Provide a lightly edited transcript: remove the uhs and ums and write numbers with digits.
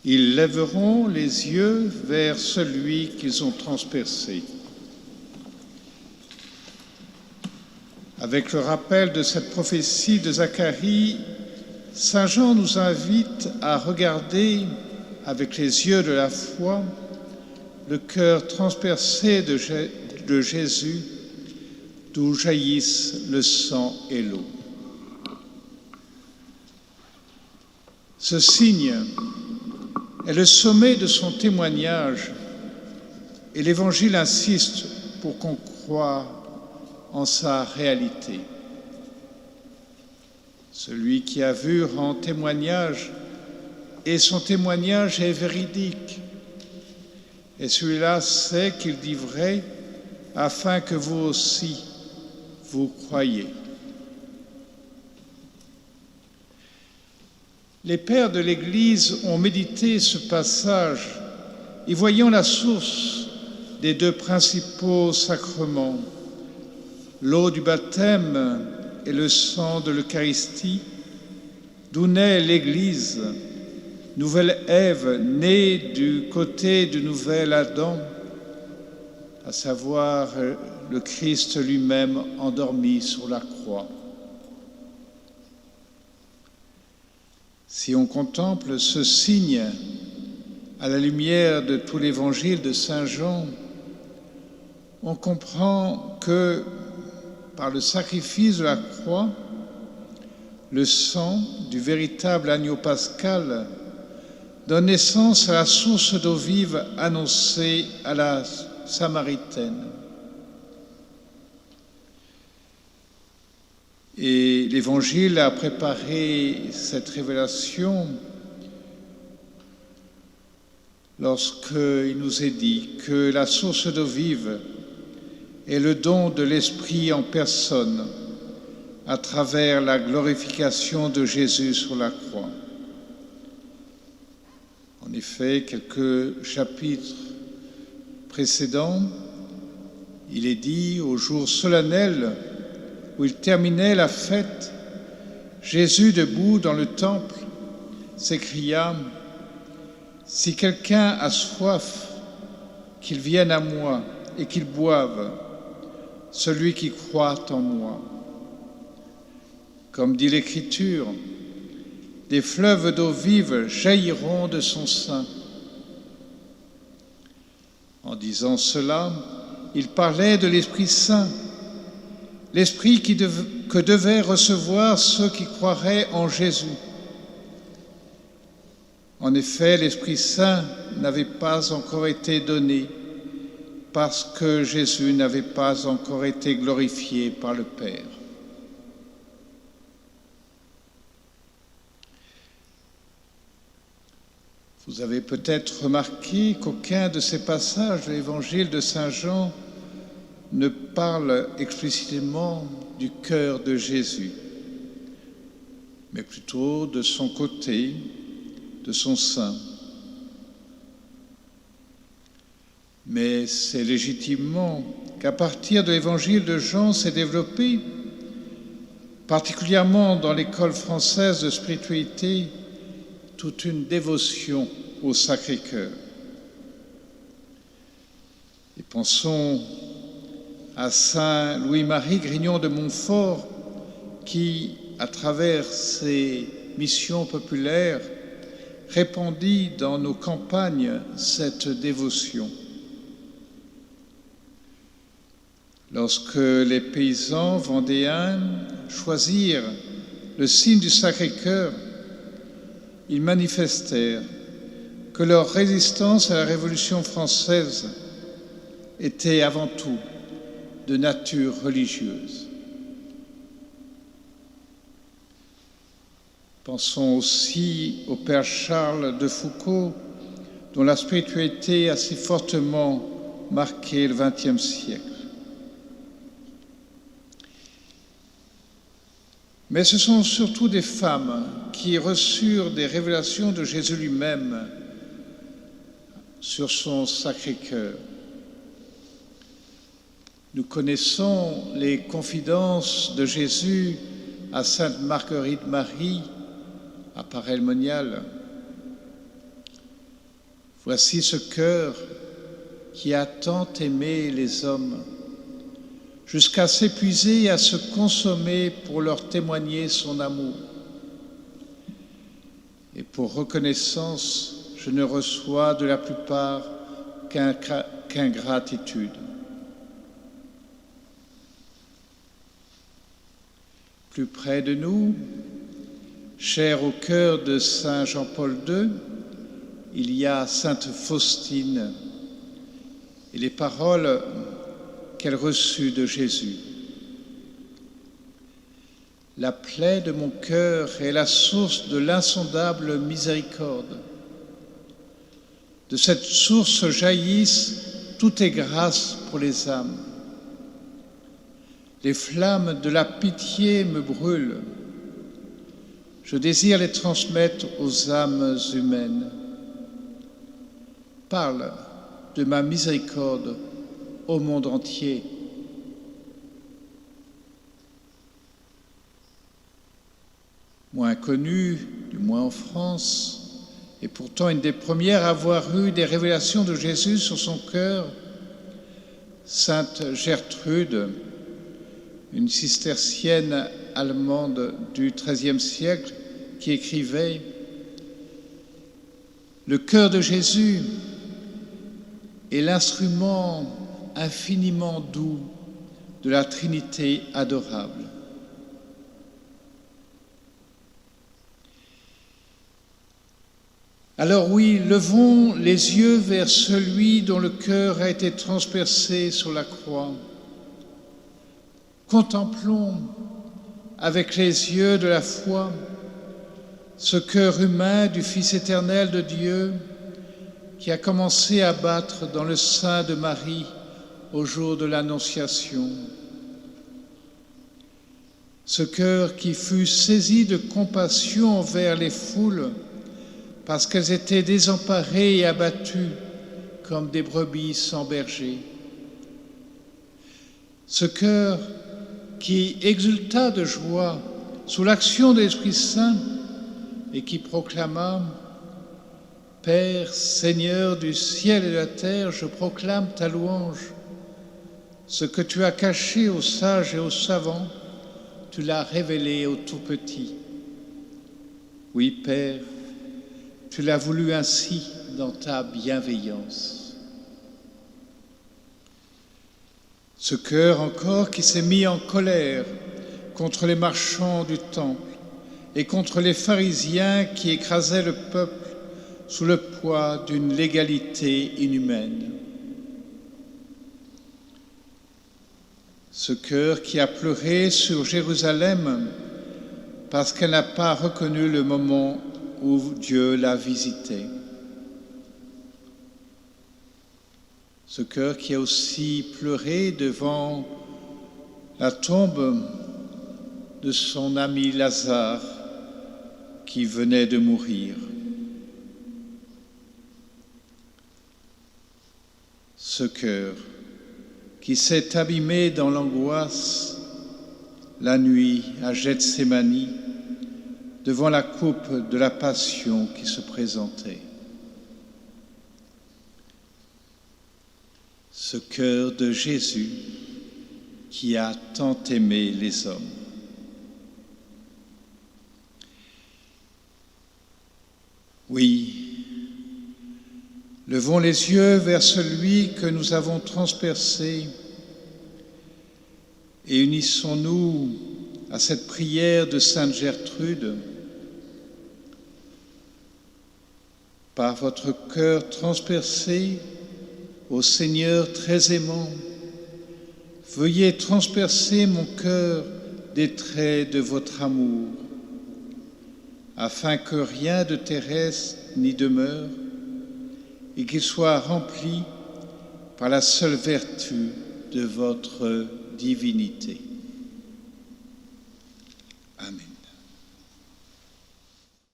Ils lèveront les yeux vers celui qu'ils ont transpercé. Avec le rappel de cette prophétie de Zacharie, Saint Jean nous invite à regarder avec les yeux de la foi le cœur transpercé de Jésus, d'où jaillissent le sang et l'eau. Ce signe est le sommet de son témoignage et l'Évangile insiste pour qu'on croie en sa réalité. Celui qui a vu rend témoignage et son témoignage est véridique. Et celui-là sait qu'il dit vrai afin que vous aussi vous croyiez. Les pères de l'Église ont médité ce passage y voyant la source des deux principaux sacrements, l'eau du baptême et le sang de l'Eucharistie, d'où naît l'Église, nouvelle Ève née du côté du nouvel Adam, à savoir le Christ lui-même endormi sur la croix. Si on contemple ce signe à la lumière de tout l'évangile de Saint Jean, on comprend que par le sacrifice de la croix, le sang du véritable agneau pascal donne naissance à la source d'eau vive annoncée à la Samaritaine. Et l'Évangile a préparé cette révélation lorsqu'il nous est dit que la source d'eau vive est le don de l'Esprit en personne à travers la glorification de Jésus sur la croix. En effet, quelques chapitres précédents, il est dit au jour solennel où il terminait la fête, Jésus, debout dans le temple, s'écria « Si quelqu'un a soif, qu'il vienne à moi et qu'il boive, celui qui croit en moi. » Comme dit l'Écriture, des fleuves d'eau vive jailliront de son sein. En disant cela, il parlait de l'Esprit Saint, l'Esprit que devaient recevoir ceux qui croiraient en Jésus. En effet, l'Esprit Saint n'avait pas encore été donné parce que Jésus n'avait pas encore été glorifié par le Père. Vous avez peut-être remarqué qu'aucun de ces passages de l'Évangile de Saint Jean ne parle explicitement du cœur de Jésus, mais plutôt de son côté, de son sein. Mais c'est légitimement qu'à partir de l'Évangile de Jean s'est développée, particulièrement dans l'école française de spiritualité, toute une dévotion au Sacré-Cœur. Et pensons à Saint Louis-Marie Grignon de Montfort qui, à travers ses missions populaires, répandit dans nos campagnes cette dévotion. Lorsque les paysans vendéens choisirent le signe du Sacré-Cœur, ils manifestèrent que leur résistance à la Révolution française était avant tout de nature religieuse. Pensons aussi au Père Charles de Foucauld, dont la spiritualité a si fortement marqué le XXe siècle. Mais ce sont surtout des femmes qui reçurent des révélations de Jésus lui-même sur son Sacré-Cœur. Nous connaissons les confidences de Jésus à Sainte Marguerite Marie, à Paray-le-Monial. Voici ce cœur qui a tant aimé les hommes, jusqu'à s'épuiser et à se consommer pour leur témoigner son amour. Et pour reconnaissance, je ne reçois de la plupart qu'ingratitude. Plus près de nous, cher au cœur de Saint Jean-Paul II, il y a Sainte Faustine et les paroles qu'elle reçut de Jésus. La plaie de mon cœur est la source de l'insondable miséricorde. De cette source jaillissent toutes les grâces pour les âmes. Les flammes de la pitié me brûlent. Je désire les transmettre aux âmes humaines. Parle de ma miséricorde au monde entier. Moins connue, du moins en France, et pourtant une des premières à avoir eu des révélations de Jésus sur son cœur, Sainte Gertrude, une cistercienne allemande du XIIIe siècle, qui écrivait « Le cœur de Jésus est l'instrument infiniment doux de la Trinité adorable. » Alors oui, levons les yeux vers celui dont le cœur a été transpercé sur la croix. Contemplons avec les yeux de la foi ce cœur humain du Fils éternel de Dieu qui a commencé à battre dans le sein de Marie au jour de l'Annonciation. Ce cœur qui fut saisi de compassion envers les foules parce qu'elles étaient désemparées et abattues comme des brebis sans berger. Ce cœur qui exulta de joie sous l'action de l'Esprit Saint et qui proclama « Père, Seigneur du ciel et de la terre, je proclame ta louange. Ce que tu as caché aux sages et aux savants, tu l'as révélé aux tout-petits. Oui, Père, tu l'as voulu ainsi dans ta bienveillance. » Ce cœur encore qui s'est mis en colère contre les marchands du temple et contre les pharisiens qui écrasaient le peuple sous le poids d'une légalité inhumaine. Ce cœur qui a pleuré sur Jérusalem parce qu'elle n'a pas reconnu le moment où Dieu l'a visité. Ce cœur qui a aussi pleuré devant la tombe de son ami Lazare qui venait de mourir. Ce cœur qui s'est abîmé dans l'angoisse la nuit à Gethsémani devant la coupe de la passion qui se présentait. Ce cœur de Jésus qui a tant aimé les hommes. Oui, levons les yeux vers celui que nous avons transpercé et unissons-nous à cette prière de Sainte Gertrude. Par votre cœur transpercé, ô Seigneur très aimant, veuillez transpercer mon cœur des traits de votre amour, afin que rien de terrestre n'y demeure et qu'il soit rempli par la seule vertu de votre divinité.